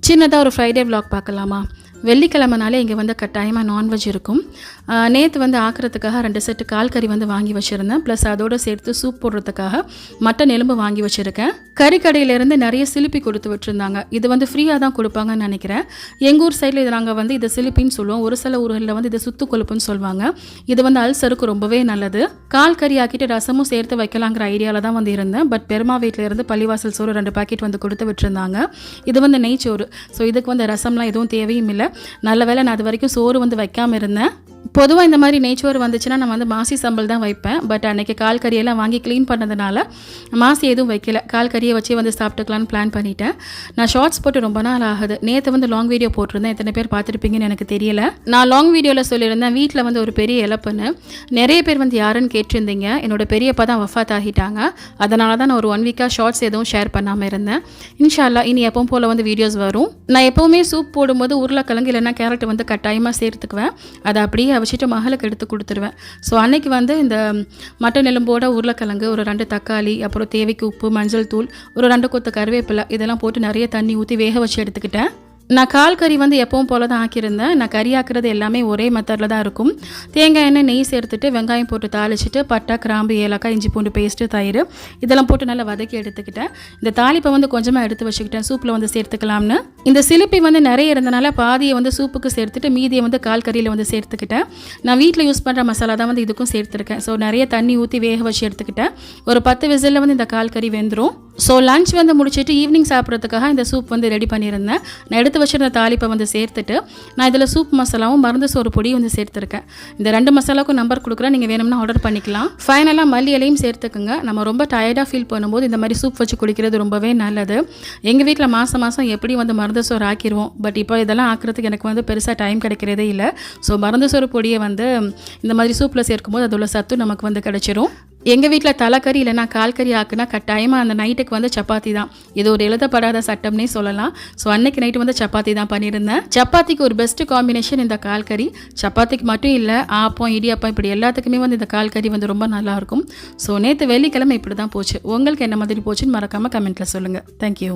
சின்னதாக ஒரு Friday vlog பார்க்கலாமா? வெள்ளிக்கிழமைனாலே இங்கே வந்து கட்டாயமாக நான்வெஜ் இருக்கும். நேற்று வந்து ஆக்கிறதுக்காக 2 செட்டு கால் கறி வந்து வாங்கி வச்சுருந்தேன். ப்ளஸ் அதோடு சேர்த்து சூப் போடுறதுக்காக மட்டன் எலும்பு வாங்கி வச்சுருக்கேன். கறிக்கடையிலேருந்து நிறைய சிலிப்பி கொடுத்து விட்டுருந்தாங்க. இது வந்து ஃப்ரீயாக தான் கொடுப்பாங்கன்னு நினைக்கிறேன். எங்கள் ஊர் சைடில் இது நாங்கள் வந்து இதை சிலிப்பின்னு சொல்லுவோம். ஒரு சில ஊர்களில் வந்து இதை சுத்து கொழுப்புன்னு சொல்லுவாங்க. இது வந்து அல்சருக்கு ரொம்பவே நல்லது. கால் கறி ஆக்கிட்டு ரசமும் சேர்த்து வைக்கலாங்கிற ஐடியாவில் தான் வந்து இருந்தேன். பட் பெருமா வீட்டில் இருந்து பள்ளிவாசல் சோறு 2 பாக்கெட் வந்து கொடுத்து விட்டுருந்தாங்க. இது வந்து நெய்ச்சோறு. ஸோ இதுக்கு வந்து ரசம்லாம் எதுவும் தேவையும் இல்லை. நல்ல வேளை நான் அது வரைக்கும் சோறு வந்து வைக்காமல் இருந்தேன். பொதுவாக இந்த மாதிரி நெய்ச்சோறு வந்துச்சுன்னா நான் வந்து மாசி சம்பல் தான் வைப்பேன். பட் அன்றைக்கி கால் கறியெல்லாம் வாங்கி க்ளீன் பண்ணதுனால மாசி எதுவும் வைக்கல. கால் கறியை வச்சு வந்து சாப்பிட்டுக்கலான்னு பிளான் பண்ணிட்டேன். நான் ஷார்ட்ஸ் போட்டு ரொம்ப நாள் ஆகுது. நேற்று வந்து லாங் வீடியோ போட்டிருந்தேன். எத்தனை பேர் பார்த்துருப்பீங்கன்னு எனக்கு தெரியல. நான் லாங் வீடியோவில் சொல்லியிருந்தேன் வீட்டில் வந்து ஒரு பெரிய இழப்புன்னு. நிறைய பேர் வந்து யாருன்னு கேட்டிருந்தீங்க. என்னோட பெரியப்பா தான் வஃபாத் ஆகிட்டாங்க. அதனால தான் நான் ஒரு 1 வீக்காக ஷார்ட்ஸ் எதுவும் ஷேர் பண்ணாமல் இருந்தேன். இன்ஷா அல்லாஹ் இனி எப்பவும் போல் வந்து வீடியோஸ் வரும். நான் எப்போவுமே சூப் போடும்போது உருளைக்கிழங்கு இல்லைன்னா கேரட் வந்து கட்டாயமாக சேர்த்துக்குவேன். அதை அப்படியே வச்சுட்டு மகளுக்கு எடுத்து கொடுத்துருவேன். ஸோ அன்னைக்கு வந்து இந்த மட்டன் எலும்போட உருளைக்கிழங்கு, ஒரு 2 தக்காளி, அப்புறம் தேவைக்கு உப்பு, மஞ்சள் தூள், ஒரு 2 கொத்து கருவேப்பிலை இதெல்லாம் போட்டு நிறைய தண்ணி ஊற்றி வேக வச்சு எடுத்துக்கிட்டேன். நான் கால் கறி வந்து எப்பவும் போல தான் ஆக்கியிருந்தேன். நான் கறி ஆக்குறது எல்லாமே ஒரே மெத்தடில் தான் இருக்கும். தேங்காய் எண்ணெய், நெய் சேர்த்துட்டு வெங்காயம் போட்டு தாளிச்சிட்டு பட்டை, கிராம்பு, ஏலக்காய், இஞ்சி பூண்டு பேஸ்ட்டு, தயிர் இதெல்லாம் போட்டு நல்லா வதக்கி எடுத்துக்கிட்டேன். இந்த தாளிப்பை வந்து கொஞ்சமாக எடுத்து வச்சுக்கிட்டேன். சூப்பில் வந்து சேர்த்துக்கலாம்னு. இந்த சிலிப்பி வந்து நிறைய இருந்தனால பாதியை வந்து சூப்புக்கு சேர்த்துட்டு மீதியை வந்து கால் கறியில் வந்து சேர்த்துக்கிட்டேன். நான் வீட்டில் யூஸ் பண்ணுற மசாலா தான் வந்து இதுக்கும் சேர்த்துருக்கேன். ஸோ நிறைய தண்ணி ஊற்றி வேக வச்சு எடுத்துக்கிட்டேன். ஒரு 10 விசிலில் வந்து இந்த கால் கறி வெந்துடும். ஸோ லஞ்ச் வந்து முடிச்சுட்டு ஈவினிங் சாப்பிட்றதுக்காக இந்த சூப் வந்து ரெடி பண்ணியிருந்தேன். நான் எடுத்து வச்சுருந்த தாளிப்பை வந்து சேர்த்துட்டு நான் இதில் சூப் மசாலாவும் மருந்து சோறு பொடியும் வந்து சேர்த்துருக்கேன். இந்த 2 மசாலாவுக்கும் நம்பர் கொடுக்குறேன். நீங்கள் வேணும்னா ஆர்டர் பண்ணிக்கலாம். ஃபைனலாக மல்லி இலையும் சேர்த்துக்குங்க. நம்ம ரொம்ப டயர்டாக ஃபீல் பண்ணும்போது இந்த மாதிரி சூப் வச்சு குடிக்கிறது ரொம்பவே நல்லது. எங்கள் வீட்டில் மாதம் எப்படி வந்து மருந்து சோறு ஆக்கிடுவோம். பட் இப்போ இதெல்லாம் ஆக்கிறதுக்கு எனக்கு வந்து பெருசாக டைம் கிடைக்கிறதே இல்லை. ஸோ மருந்து சோறு பொடியை வந்து இந்த மாதிரி சூப்பில் சேர்க்கும்போது அதோட சத்து நமக்கு வந்து கிடைச்சிரும். எங்கள் வீட்டில் தலைக்கறி இல்லைனா கால் கறி ஆக்குனா கட்டாயமாக அந்த நைட்டுக்கு வந்து சப்பாத்தி தான். இது ஒரு எழுதப்படாத சட்டம்னே சொல்லலாம். ஸோ அன்னைக்கு நைட்டு வந்து சப்பாத்தி தான் பண்ணியிருந்தேன். சப்பாத்திக்கு ஒரு பெஸ்ட்டு காம்பினேஷன் இந்த கால் கறி. சப்பாத்திக்கு மட்டும் இல்லை, ஆப்பம், இடியாப்பம் இப்படி எல்லாத்துக்குமே வந்து இந்த கால் கறி வந்து ரொம்ப நல்லாயிருக்கும். ஸோ நேற்று வெள்ளிக்கிழமை இப்படி தான் போச்சு. உங்களுக்கு என்ன மாதிரி போச்சுன்னு மறக்காமல் கமெண்ட்டில் சொல்லுங்கள். தேங்க்யூ.